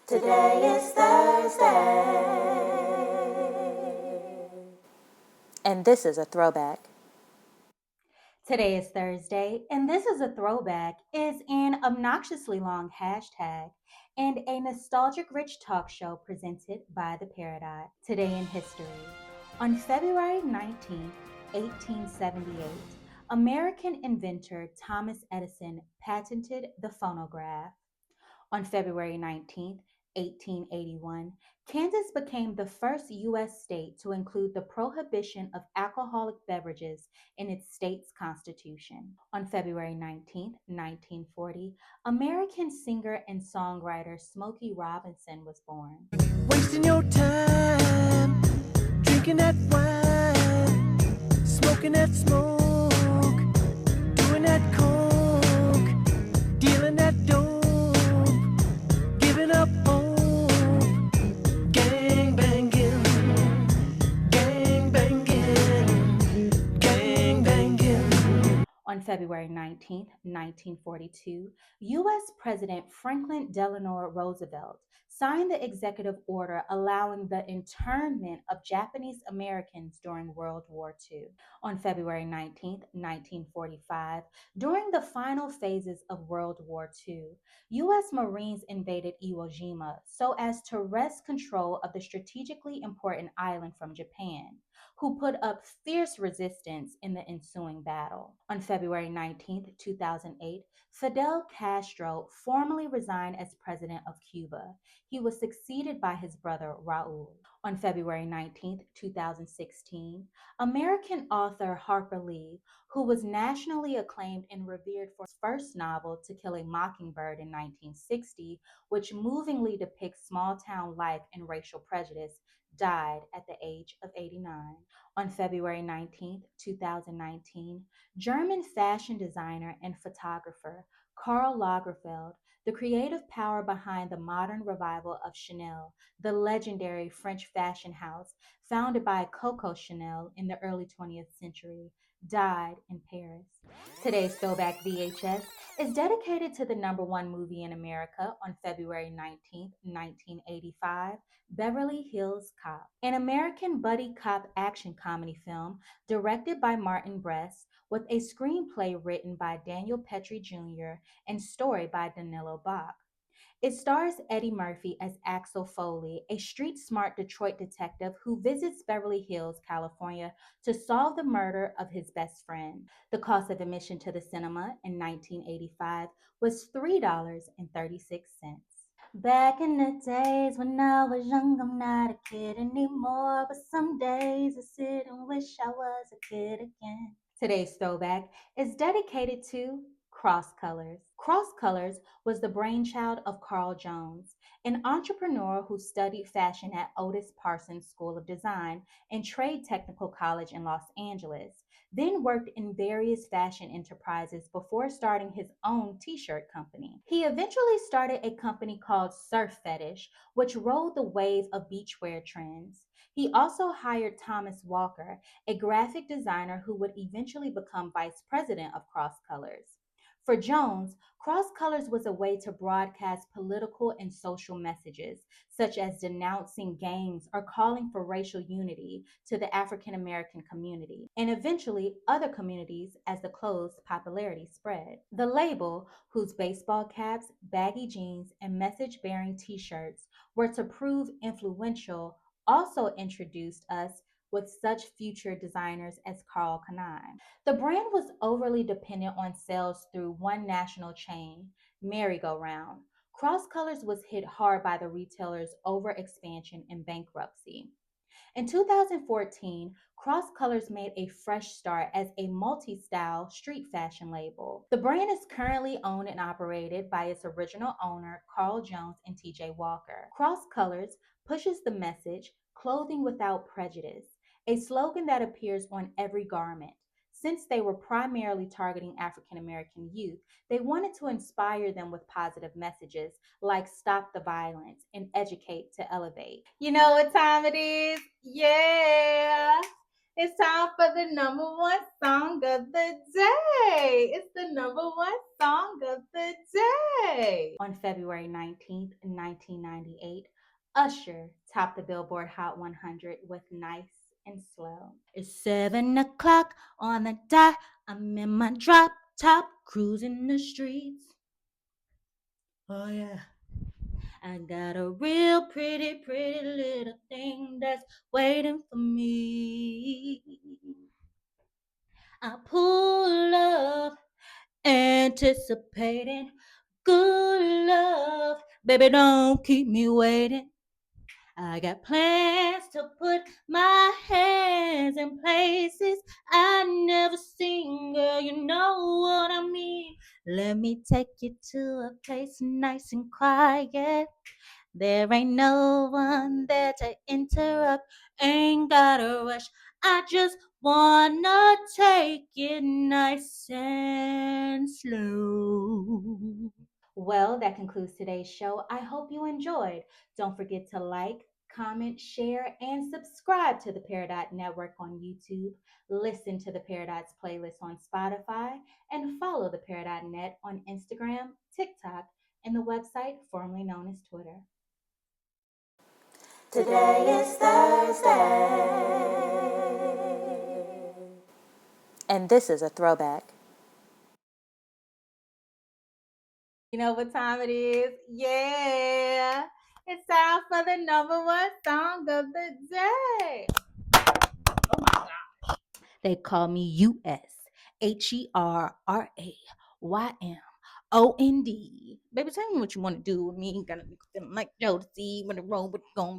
Today is Thursday. And this is a throwback. Today is Thursday, and this is a throwback, is an obnoxiously long hashtag and a nostalgic rich talk show presented by the Peridot. Today in history. On February 19th, 1878, American inventor Thomas Edison patented the phonograph. On February 19th, 1881, Kansas became the first U.S. state to include the prohibition of alcoholic beverages in its state's constitution. On February 19th, 1940, American singer and songwriter Smokey Robinson was born. Wasting your time, drinking that wine, smoking that smoke, doing that coke, dealing that dope, giving up hope, gang banging, gang banging, gang banging. On February 19th, 1942, U.S. President Franklin Delano Roosevelt signed the executive order allowing the internment of Japanese Americans during World War II. On February 19th, 1945, during the final phases of World War II, U.S. Marines invaded Iwo Jima so as to wrest control of the strategically important island from Japan, who put up fierce resistance in the ensuing battle. On February 19th, 2008, Fidel Castro formally resigned as president of Cuba. He was succeeded by his brother Raul. On February 19th, 2016, American author Harper Lee, who was nationally acclaimed and revered for his first novel, To Kill a Mockingbird in 1960, which movingly depicts small town life and racial prejudice, died at the age of 89. On February 19th, 2019, German fashion designer and photographer Karl Lagerfeld, the creative power behind the modern revival of Chanel, the legendary French fashion house founded by Coco Chanel in the early 20th century, died in Paris. Today's Throwback VHS is dedicated to the number one movie in America on February 19th, 1985, Beverly Hills Cop, an American buddy cop action comedy film directed by Martin Brest with a screenplay written by Daniel Petrie Jr. and story by Danilo Bach. It stars Eddie Murphy as Axel Foley, a street smart Detroit detective who visits Beverly Hills, California to solve the murder of his best friend. The cost of admission to the cinema in 1985 was $3.36. Back in the days when I was young, I'm not a kid anymore, but some days I sit and wish I was a kid again. Today's throwback is dedicated to Cross Colors. Cross Colors was the brainchild of Carl Jones, an entrepreneur who studied fashion at Otis Parsons School of Design and Trade Technical College in Los Angeles, then worked in various fashion enterprises before starting his own t shirt company. He eventually started a company called Surf Fetish, which rode the wave of beachwear trends. He also hired Thomas Walker, a graphic designer who would eventually become vice president of Cross Colors. For Jones, Cross Colors was a way to broadcast political and social messages, such as denouncing gangs or calling for racial unity to the African American community, and eventually other communities as the clothes' popularity spread. The label, whose baseball caps, baggy jeans, and message bearing t shirts were to prove influential, also introduced us with such future designers as Karl Kanai. The brand was overly dependent on sales through one national chain, Merry-Go-Round. Cross Colors was hit hard by the retailer's overexpansion and bankruptcy. In 2014, Cross Colors made a fresh start as a multi style street fashion label. The brand is currently owned and operated by its original owner, Carl Jones and TJ Walker. Cross Colors pushes the message, clothing without prejudice, a slogan that appears on every garment. Since they were primarily targeting African American youth, they wanted to inspire them with positive messages like stop the violence and educate to elevate. You know what time it is? Yeah. It's time for the number one song of the day. It's the number one song of the day. On February 19th, 1998, Usher topped the Billboard Hot 100 with Nice and Slow. It's 7 o'clock on the dot. I'm in my drop top, cruising the streets. Oh, yeah. I got a real pretty little thing that's waiting for me. I pull up, anticipating good love. Baby, don't keep me waiting. I got plans to put my hands in places I never seen, girl. You know what I mean. Let me take you to a place nice and quiet. There ain't no one there to interrupt. Ain't gotta rush. I just wanna take it nice and slow. Well, that concludes today's show. I hope you enjoyed. Don't forget to like, comment, share, and subscribe to the Peridot Network on YouTube. Listen to the Peridot's playlist on Spotify, and follow the Peridot Net on Instagram, TikTok, and the website formerly known as Twitter. Today is Thursday. And this is a throwback. You know what time it is? Yeah. It's time for the number one song of the day. Oh my gosh. They call me USHERRAYMOND. Baby, tell me what you want to do with me. Gonna like Joe to see when the road was going.